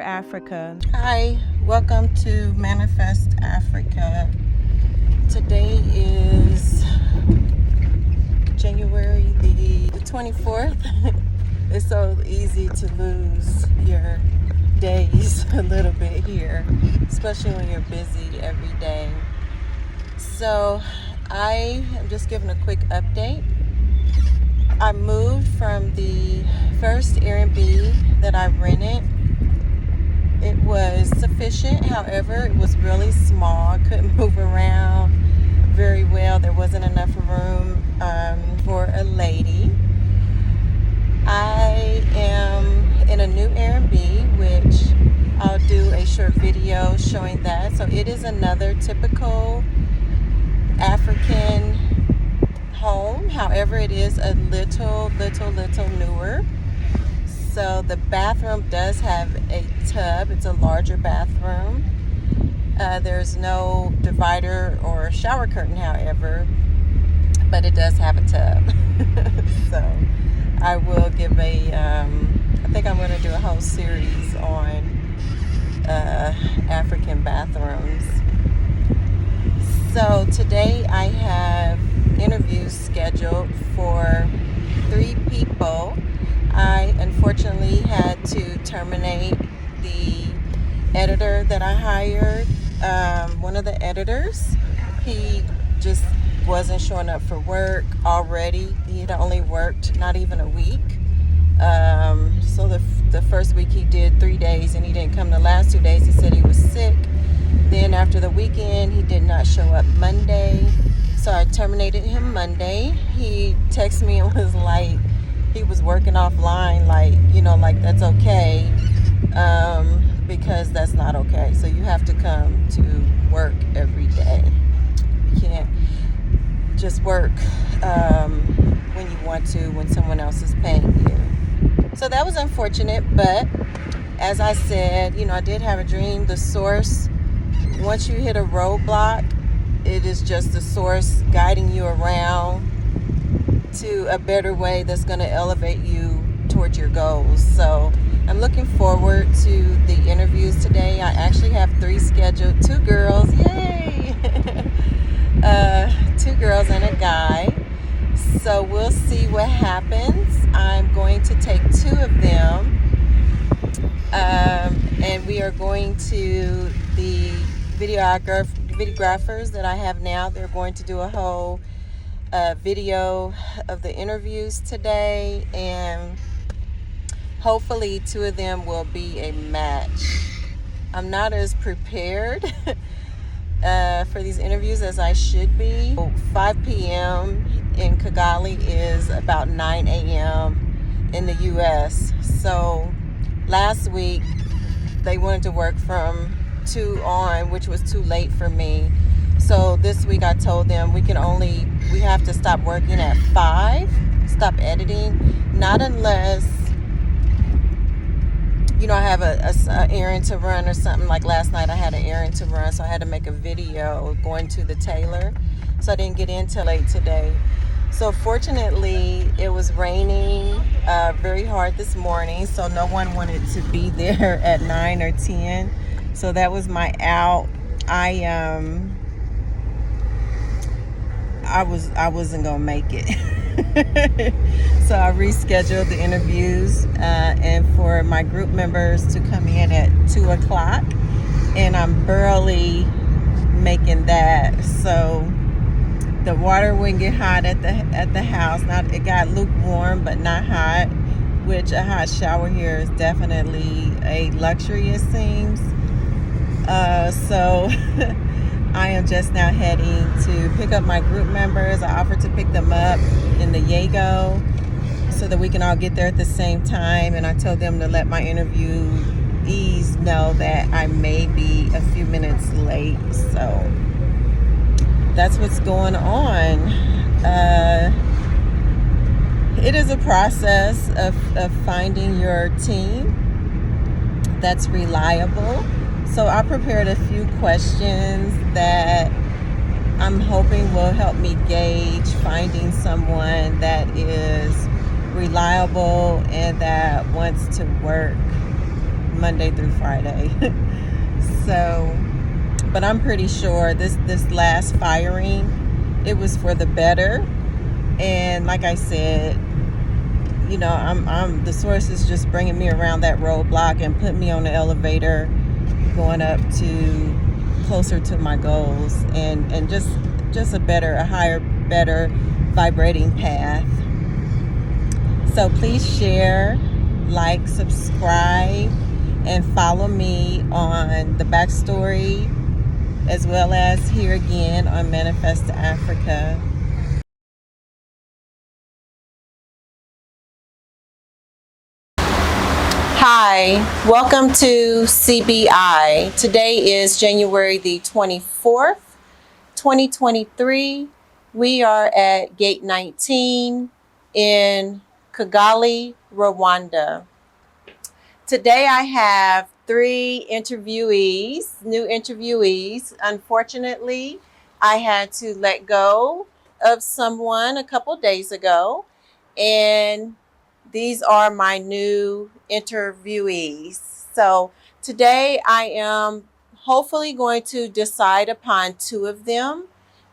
Africa. Hi, welcome to Manifest Africa. Today is January the 24th. It's so easy to lose your days a little bit here, especially when you're busy every day. So I am just giving a quick update. I moved from the first Airbnb that I rented. It was sufficient, however, it was really small. I couldn't move around very well. There wasn't enough room for a lady. I am in a new Airbnb, which I'll do a short video showing that. So it is another typical African home. However, it is a little newer. So the bathroom does have a tub. It's a larger bathroom. There's no divider or shower curtain, however, but it does have a tub. So I will give I think I'm going to do a whole series on African bathrooms. So today I have interviews scheduled for 3 people. I unfortunately had to terminate the editor that I hired. One of the editors, he just wasn't showing up for work already. He had only worked not even a week. So the first week he did 3 days and he didn't come the last 2 days. He said he was sick. Then after the weekend, he did not show up Monday. So I terminated him Monday. He texted me and was like, he was working offline, like that's okay, because that's not okay. So you have to come to work every day. You can't just work when you want to, when someone else is paying you. So that was unfortunate, but as I said, I did have a dream. The source, once you hit a roadblock, it is just the source guiding you around to a better way that's going to elevate you towards your goals. So I'm looking forward to the interviews today. I actually have 3 scheduled, 2 girls, yay! 2 girls and a guy. So we'll see what happens. I'm going to take 2 of them, and we are going to the videographers that I have now. They're going to do a whole video of the interviews today, and hopefully 2 of them will be a match. I'm not as prepared for these interviews as I should be. 5 p.m. in Kigali is about 9 a.m. in the U.S. So last week they wanted to work from 2 on, which was too late for me. So this week I told them we have to stop working at 5, stop editing, not unless, I have a errand to run or something. Like last night I had an errand to run, so I had to make a video going to the tailor. So I didn't get in till late today. So fortunately it was raining very hard this morning, so no one wanted to be there at 9 or 10. So that was my out. I wasn't gonna make it. So I rescheduled the interviews and for my group members to come in at 2:00, and I'm barely making that. So the water wouldn't get hot at the house. It got lukewarm but not hot, which a hot shower here is definitely a luxury, it seems. So I am just now heading to pick up my group members. I offered to pick them up in the Yago so that we can all get there at the same time. And I told them to let my interviewees know that I may be a few minutes late. So that's what's going on. It is a process of finding your team that's reliable. So I prepared a few questions that I'm hoping will help me gauge finding someone that is reliable and that wants to work Monday through Friday. So, but I'm pretty sure this last firing, it was for the better. And like I said, you know, I'm the source is just bringing me around that roadblock and putting me on the elevator, going up to closer to my goals, and just a higher, better vibrating path. So please share, like, subscribe, and follow me on the backstory, as well as here again on Manifest Africa. Hi, welcome to CBI. Today is January the 24th, 2023. We are at Gate 19 in Kigali, Rwanda. Today I have three new interviewees. Unfortunately, I had to let go of someone a couple days ago, and these are my new interviewees. So today I am hopefully going to decide upon two of them.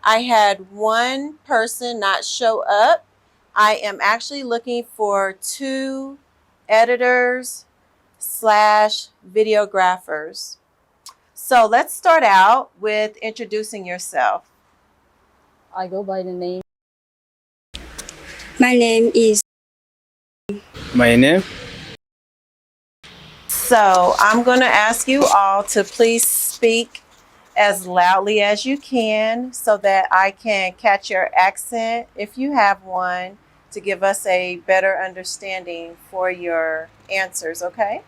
I had one person not show up. I am actually looking for two editors / videographers. So let's start out with introducing yourself. I go by the name. My name is. My name? So I'm going to ask you all to please speak as loudly as you can so that I can catch your accent, if you have one, to give us a better understanding for your answers, okay?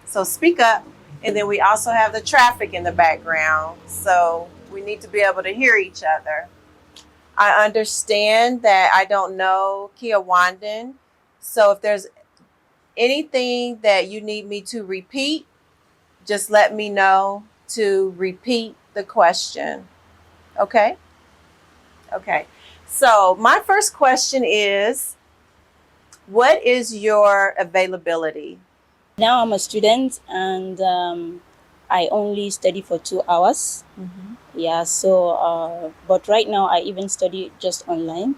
So speak up. And then we also have the traffic in the background, so we need to be able to hear each other. I understand that I don't know Kiawandan, so if there's anything that you need me to repeat, just let me know to repeat the question. Okay? Okay. So my first question is, what is your availability? Now I'm a student and I only study for 2 hours. Mm-hmm. Yeah, so, but right now I even study just online.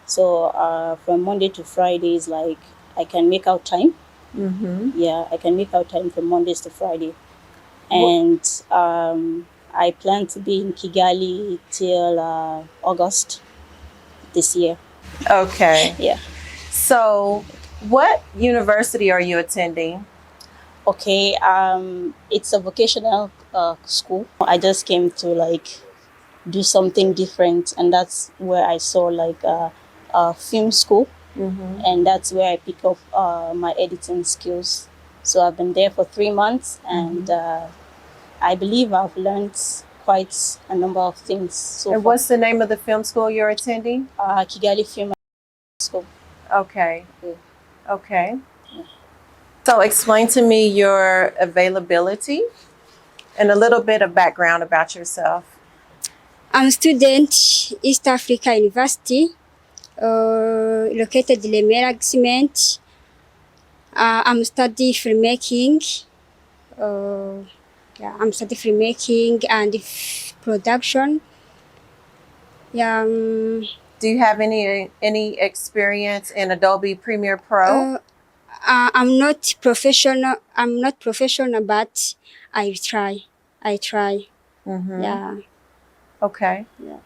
So from Monday to Fridays, like I can make out time. Mm-hmm. Yeah, I can make out time from Mondays to Friday. And I plan to be in Kigali till August this year. Okay. Yeah. So what university are you attending? Okay, it's a vocational school. I just came to like do something different, and that's where I saw like a film school, Mm-hmm. and that's where I pick up my editing skills. So I've been there for 3 months, and I believe I've learned quite a number of things so And far. what's the name of the film school you're attending? Kigali Film School. Okay. Yeah. Okay. Yeah. So explain to me your availability and a little bit of background about yourself. I'm a student East Africa University, located in Lemera Cement. I'm studying filmmaking. I'm studying filmmaking and production. Yeah. Do you have any experience in Adobe Premiere Pro? I'm not professional. But I try. Mm-hmm. Yeah. Okay. Yeah.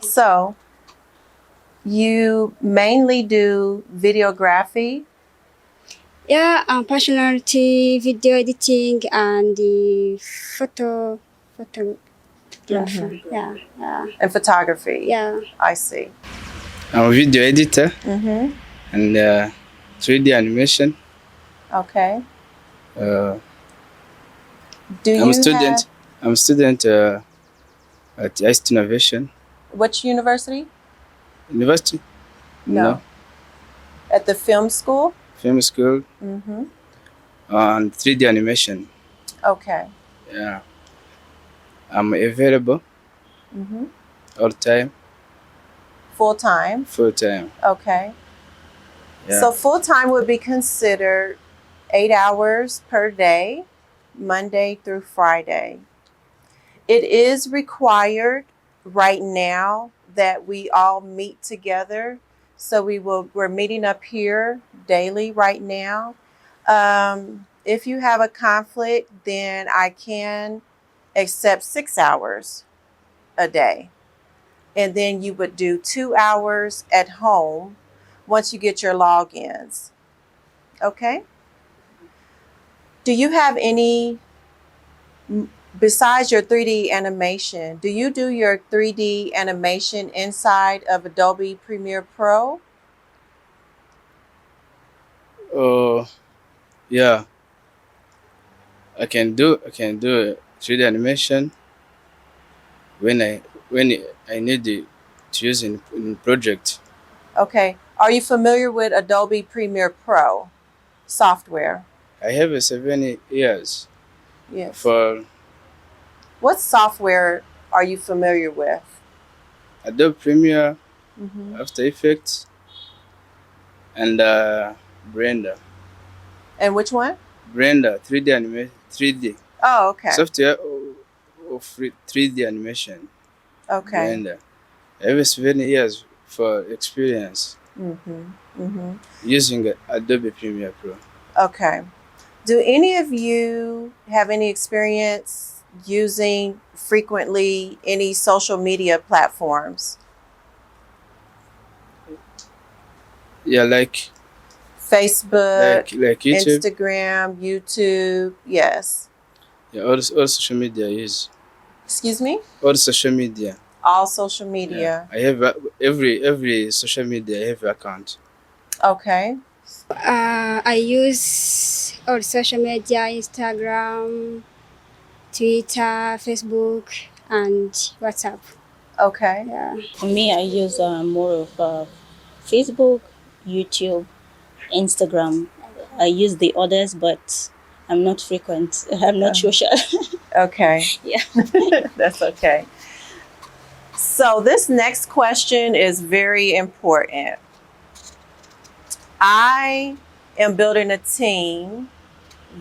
So you mainly do videography. Yeah, personality, video editing, and the photographer. Mm-hmm. Yeah. And photography. Yeah. I see. I'm a video editor Mm-hmm. and 3D animation. Okay. Uh, Do you I'm a student. have I'm a student at East Innovation which university? University. No. At the film school? Film school Mm-hmm. and 3D animation. Okay. Yeah. I'm available Mm-hmm. all the time, Full time? full time. Okay. Yeah. So full time would be considered 8 hours per day, Monday through Friday. It is required right now that we all meet together. So we're meeting up here daily right now. If you have a conflict, then I can accept 6 hours a day. And then you would do 2 hours at home once you get your logins. Okay? Do you have any, besides your 3D animation, do you do your 3D animation inside of Adobe Premiere Pro? Oh, yeah. I can do 3D animation when I need it to use in project. Okay. Are you familiar with Adobe Premiere Pro software? I have a 7 years Yes. for What software are you familiar with? Adobe Premiere, Mm-hmm. After Effects, and Blender. And which one? Blender 3D animation 3D Oh, okay. software of 3D animation. Okay. Blender. I have 7 years for experience Mm-hmm. Mm-hmm. using Adobe Premiere Pro. Okay. Do any of you have any experience using frequently any social media platforms? Yeah, like Facebook, like YouTube. Instagram, YouTube. Yes. Yeah, all social media is Excuse me? all social media. All social Yeah, media. I have every social media. I have account. Okay. I use all social media, Instagram, Twitter, Facebook, and WhatsApp. Okay. Yeah. For me, I use more of Facebook, YouTube, Instagram. I use the others, but I'm not frequent. I'm not social. Okay. Yeah. That's okay. So this next question is very important. I am building a team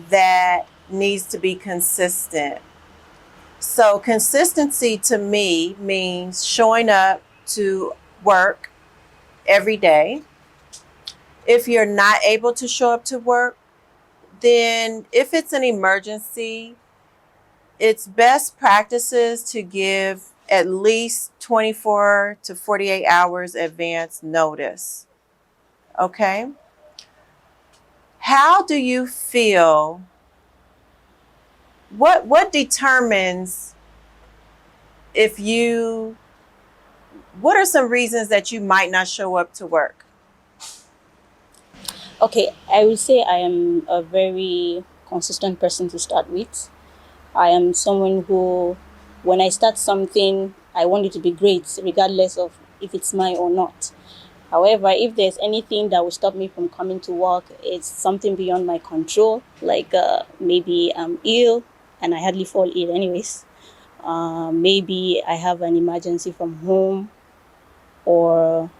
that needs to be consistent. So consistency to me means showing up to work every day. If you're not able to show up to work, then if it's an emergency, it's best practices to give at least 24 to 48 hours advance notice. Okay? How do you feel? What determines if you, what are some reasons that you might not show up to work? Okay, I would say I am a very consistent person to start with. I am someone who, when I start something, I want it to be great, regardless of if it's mine or not. However, if there's anything that will stop me from coming to work, it's something beyond my control, like maybe I'm ill and I hardly fall ill anyways. Maybe I have an emergency from home, or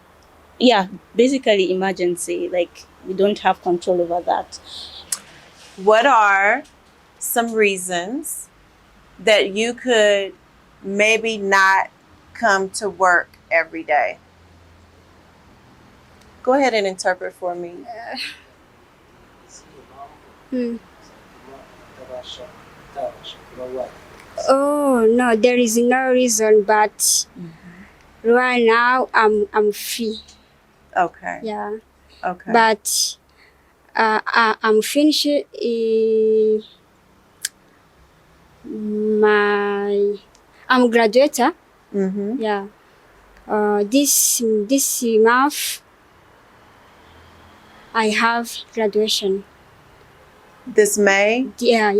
yeah, basically emergency, like we don't have control over that. What are some reasons that you could maybe not come to work every day? Go ahead and interpret for me. Oh no, there is no reason, but right now I'm free. Okay. Yeah, Okay. but I'm finishing my I'm graduated. Mm-hmm. Yeah. This month I have graduation. This May, Yeah.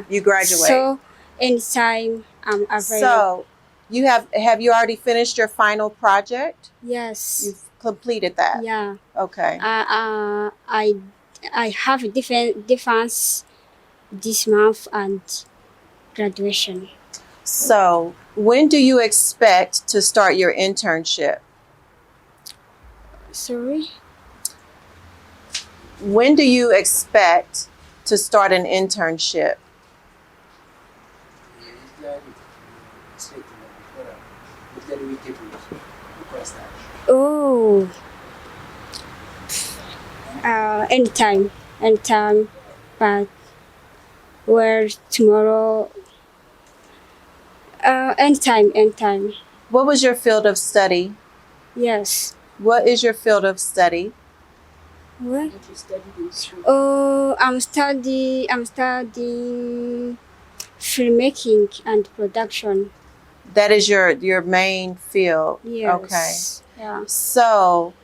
you graduate. So anytime I'm available. So you have you already finished your final project? Yes. You've completed that? Yeah. Okay. I have a defense this month and graduation. So when do you expect to start your internship? Sorry. When do you expect to start an internship? Oh, anytime, but where tomorrow, anytime, What was your field of study? yes. What is your field of study? What? What you studied in school? Oh, I'm studying filmmaking and production. That is your main field. Okay. Yes. Yeah. So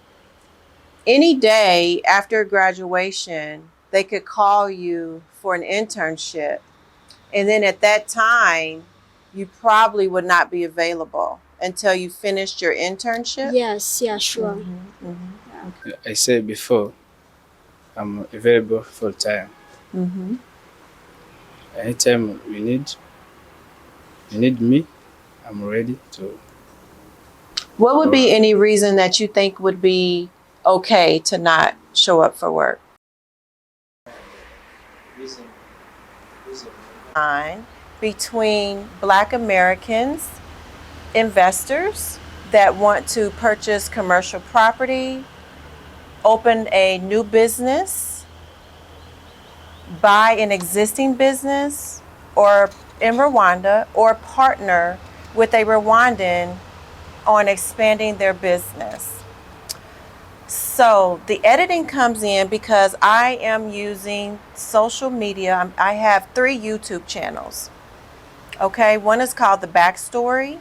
any day after graduation, they could call you for an internship. And then at that time, you probably would not be available until you finished your internship. Yes. Yeah. Sure. I said before, I'm available full time. Mm-hmm. Anytime you need me, I'm ready to. What would be any reason that you think would be okay to not show up for work? Between Black Americans, investors that want to purchase commercial property, open a new business, buy an existing business, or in Rwanda, or partner with a Rwandan on expanding their business. So the editing comes in because I am using social media. I have 3 YouTube channels. Okay, one is called The Backstory,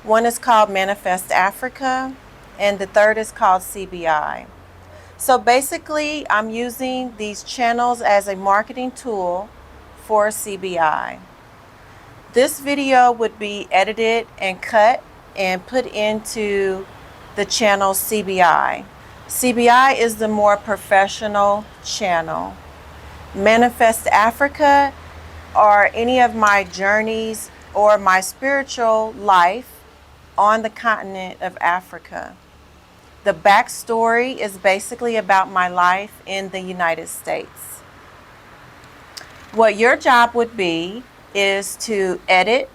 one is called Manifest Africa, and the third is called CBI. So basically, I'm using these channels as a marketing tool for CBI. This video would be edited and cut and put into the channel CBI. CBI is the more professional channel. Manifest Africa are any of my journeys or my spiritual life on the continent of Africa. The backstory is basically about my life in the United States. What your job would be is to edit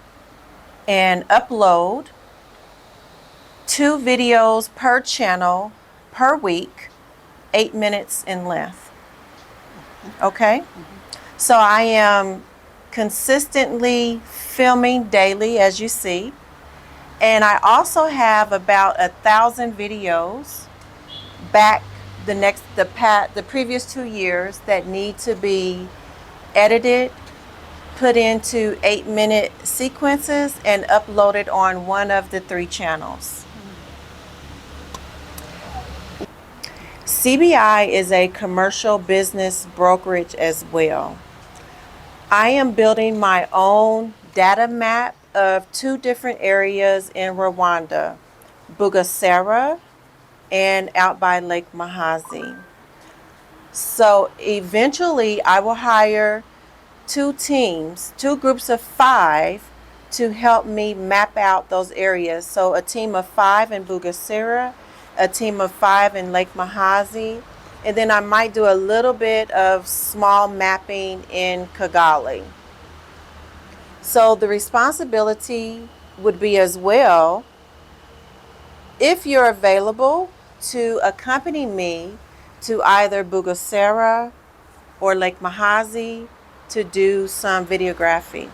and upload 2 videos per channel per week, 8 minutes in length. Okay? So I am consistently filming daily, as you see. And I also have about 1,000 videos back the previous 2 years that need to be edited, put into 8-minute sequences, and uploaded on one of the 3 channels. CBI is a commercial business brokerage as well. I am building my own data map of 2 different areas in Rwanda, Bugesera and out by Lake Mahazi. So eventually I will hire 2 teams, 2 groups of 5 to help me map out those areas. So a team of 5 in Bugesera, a team of 5 in Lake Mahazi, and then I might do a little bit of small mapping in Kigali. So the responsibility would be as well, if you're available, to accompany me to either Bugesera or Lake Mahazi to do some videography.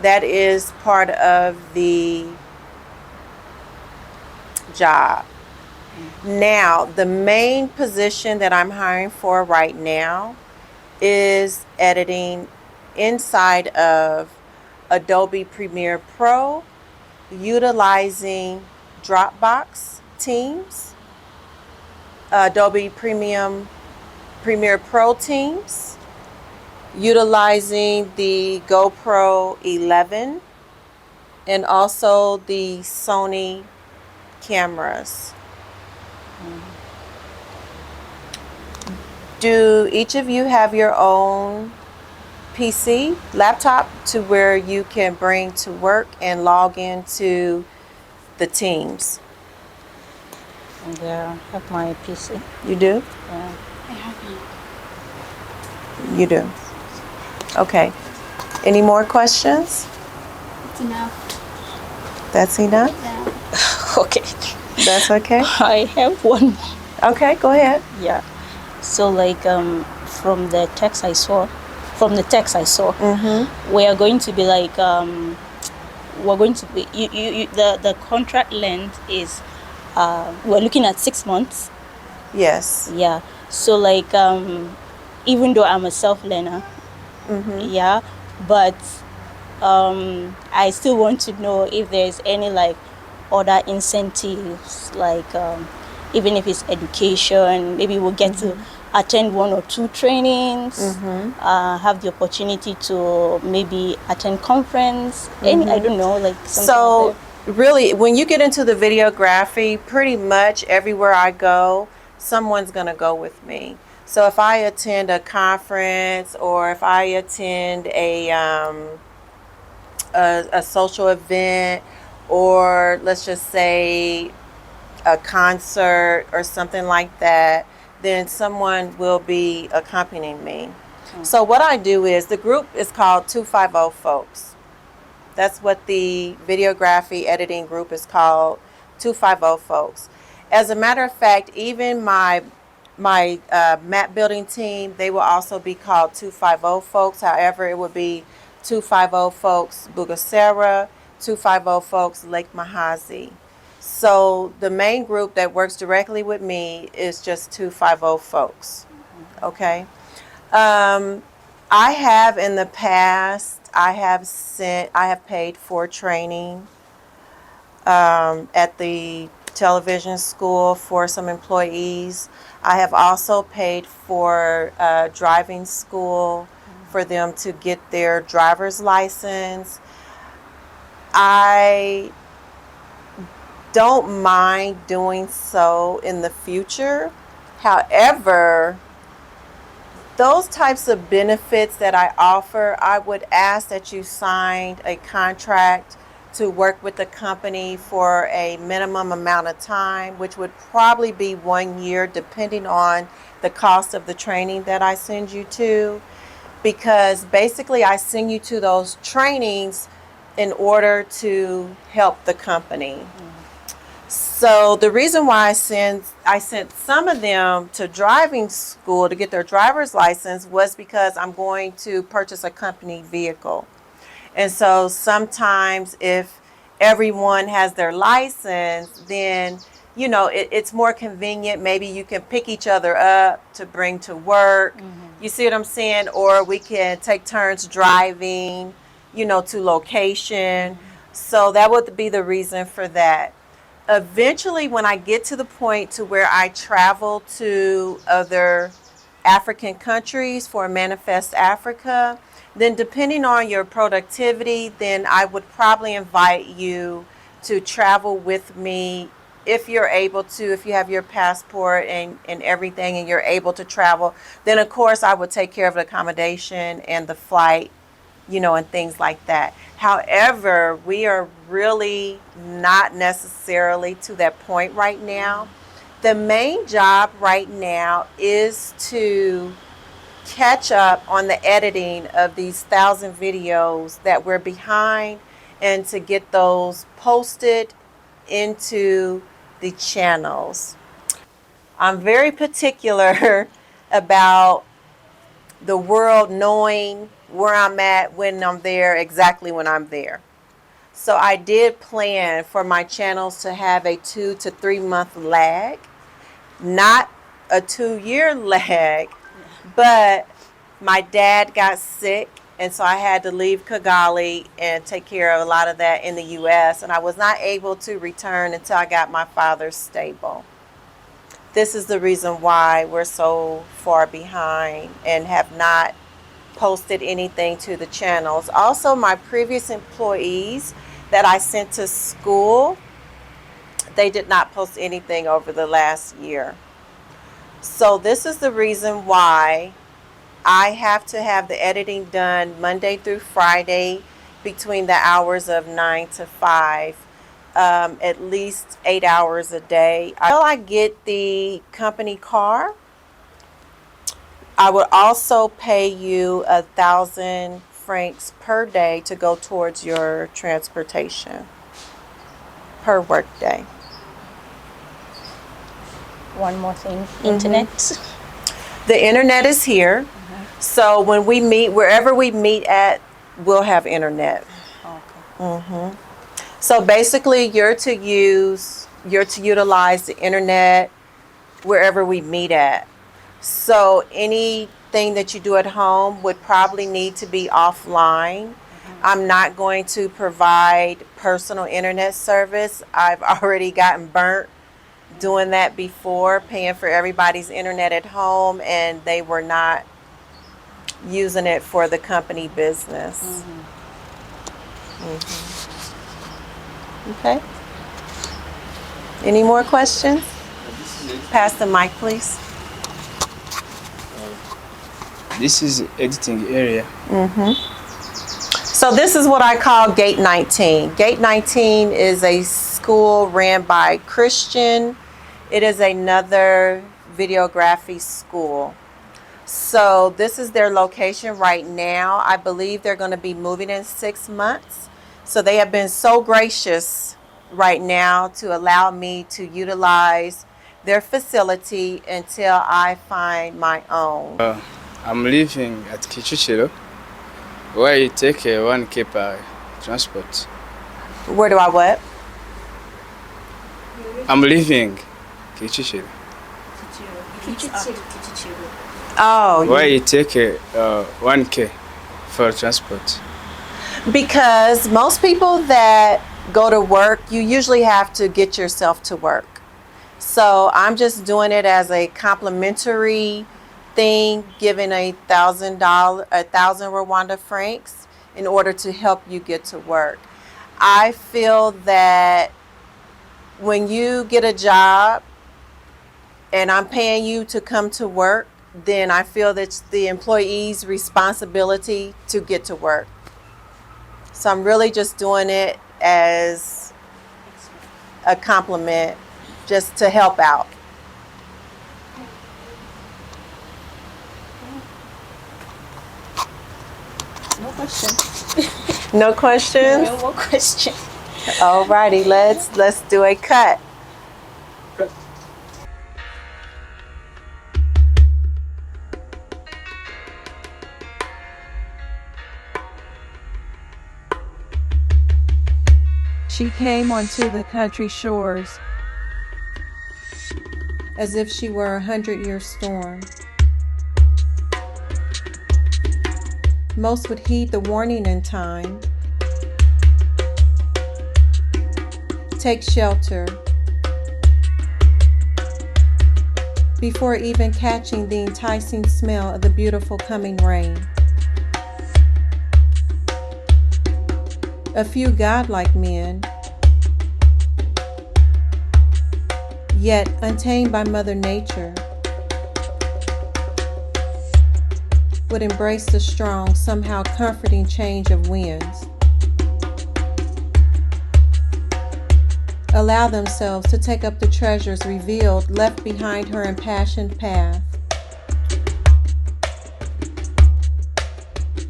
That is part of the job. Now, the main position that I'm hiring for right now is editing inside of Adobe Premiere Pro, utilizing Dropbox Teams, Adobe Premiere Pro Teams, utilizing the GoPro 11, and also the Sony cameras. Do each of you have your own PC, laptop, to where you can bring to work and log into the Teams? Yeah, I have my PC. You do? Yeah. You do. Okay. Any more questions? It's enough. That's enough? Yeah. Okay. That's okay? I have one more. Okay, go ahead. Yeah. So like from the text I saw, we are going to be like we're going to be the contract length is we're looking at 6 months. Yes. Yeah. So like even though I'm a self learner, yeah, but I still want to know if there's any like other incentives, like even if it's education, maybe we'll get to attend 1 or 2 trainings, have the opportunity to maybe attend conference, any, I don't know, like something So like that. really, when you get into the videography, pretty much everywhere I go, someone's going to go with me. So if I attend a conference or if I attend a social event, or let's just say a concert or something like that, then someone will be accompanying me. So what I do is, the group is called 250 Folks. That's what the videography editing group is called, 250 Folks. As a matter of fact, even my map building team, they will also be called 250 Folks. However, it would be 250 Folks Bugasera, 250 Folks Lake Mahazi. So the main group that works directly with me is just 250 Folks. Okay. I have in the past, I have paid for training at the television school for some employees. I have also paid for driving school for them to get their driver's license. I don't mind doing so in the future. However, those types of benefits that I offer, I would ask that you signed a contract to work with the company for a minimum amount of time, which would probably be 1 year, depending on the cost of the training that I send you to. Because basically I send you to those trainings in order to help the company. So the reason why I sent some of them to driving school to get their driver's license was because I'm going to purchase a company vehicle. And so sometimes if everyone has their license, then it's more convenient. Maybe you can pick each other up to bring to work. You see what I'm saying? Or we can take turns driving, to location. So that would be the reason for that. Eventually, when I get to the point to where I travel to other African countries for Manifest Africa, then depending on your productivity, then I would probably invite you to travel with me if you're able to, if you have your passport and everything and you're able to travel. Then of course I would take care of the accommodation and the flight, and things like that. However, we are really not necessarily to that point right now. The main job right now is to catch up on the editing of these 1,000 videos that we're behind, and to get those posted into the channels. I'm very particular about the world knowing where I'm at when I'm there, exactly when I'm there. So I did plan for my channels to have a 2 to 3 month lag, not a 2-year lag, but my dad got sick, and so I had to leave Kigali and take care of a lot of that in the US, and I was not able to return until I got my father stable. This is the reason why we're so far behind and have not posted anything to the channels. Also, my previous employees that I sent to school, they did not post anything over the last year. So this is the reason why I have to have the editing done Monday through Friday between the hours of 9 to 5, at least 8 hours a day. Until I get the company car, I would also pay you 1,000 francs per day to go towards your transportation per work day. One more thing, internet. The internet is here. So when we meet, wherever we meet at, we'll have internet. Okay. So basically you're to utilize the internet wherever we meet at. So anything that you do at home would probably need to be offline. I'm not going to provide personal internet service. I've already gotten burnt doing that before, paying for everybody's internet at home, and they were not using it for the company business. Okay. Any more questions? Pass the mic, please. This is editing area. So this is what I call Gate 19. Gate 19 is a school ran by Christian. It is another videography school. So this is their location right now. I believe they're going to be moving in 6 months. So they have been so gracious right now to allow me to utilize their facility until I find my own. I'm living at Kichichiro, where you take 1K per transport. Where do I what? I'm living Kichichiro, Oh, where you take 1K for transport. because most people that go to work, you usually have to get yourself to work. So I'm just doing it as a complimentary thing, giving $1,000 Rwanda francs in order to help you get to work. I feel that when you get a job and I'm paying you to come to work, then I feel that's the employee's responsibility to get to work. So I'm really just doing it as a compliment, just to help out. No question. No questions? No more question. Alrighty, let's do a cut. She came onto the country shores as if she were a 100-year storm. Most would heed the warning in time. Take shelter before even catching the enticing smell of the beautiful coming rain. A few godlike men, yet untamed by Mother Nature, would embrace the strong, somehow comforting change of winds. Allow themselves to take up the treasures revealed, left behind her impassioned path.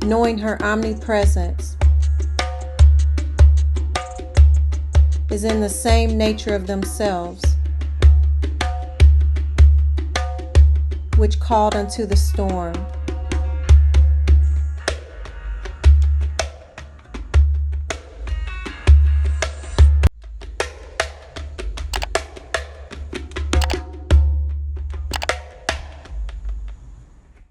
Knowing her omnipresence is in the same nature of themselves, which called unto the storm.